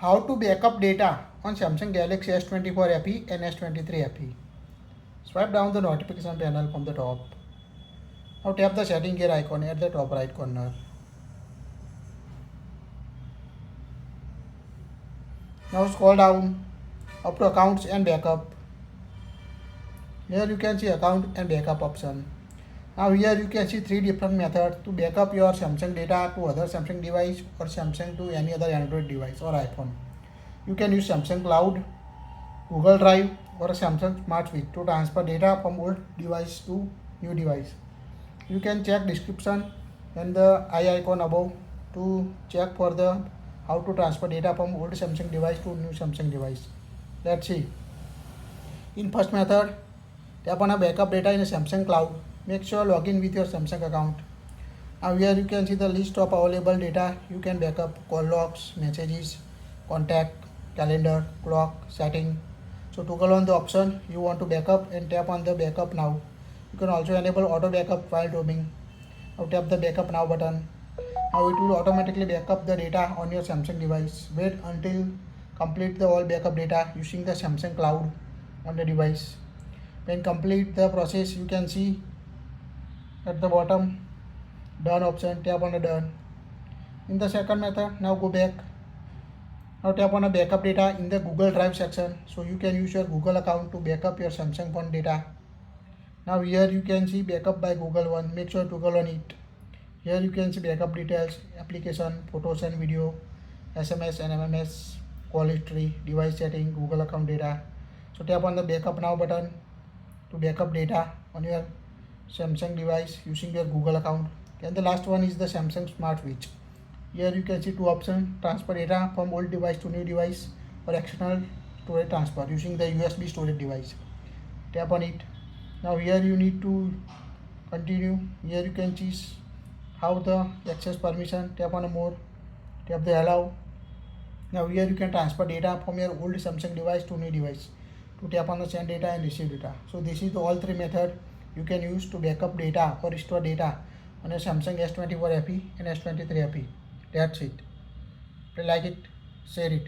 How to backup data on Samsung Galaxy S24 FE and S23 FE. Swipe down the notification panel from the top. Now tap the setting gear icon at the top right corner. Now scroll down up to accounts and backup. Here you can see account and backup option. Now here you can see three different methods to backup your Samsung data to other Samsung device or Samsung to any other Android device or iPhone. You can use Samsung Cloud, Google Drive or a Samsung Smart Switch to transfer data from old device to new device. You can check description and the eye icon above to check for the how to transfer data from old Samsung device to new Samsung device. Let's see. In first method, tap on a backup data in a Samsung Cloud. Make sure log in with your Samsung account. Now here you can see the list of available data. You can backup call logs, messages, contact, calendar, clock, setting. So toggle on the option you want to backup and tap on the backup now. You can also enable auto backup while roaming. Now tap the backup now button. Now it will automatically backup the data on your Samsung device. Wait until complete the all backup data using the Samsung Cloud on the device. When complete the process, you can see at the bottom done option. Tap on the done. In the second method, now go back. Now tap on a backup data in the Google Drive section. So you can use your Google account to backup your Samsung phone data. Now here you can see backup by Google One. Make sure to toggle on it. Here you can see backup details, application, photos and video, SMS and MMS, call history, device setting, Google account data. So tap on the backup now button to backup data on your Samsung device using your Google account. And the last one is the Samsung Smart Switch. Here you can see two options: transfer data from old device to new device or external storage transfer using the USB storage device. Tap on it. Now here you need to continue. Here you can choose how the access permission. Tap on more. Tap the allow. Now here you can transfer data from your old Samsung device to new device. To tap on the send data and receive data. So this is the all three method you can use to backup data or store data on your Samsung S24 FE and S23 FE. That's it. If you like it, share it.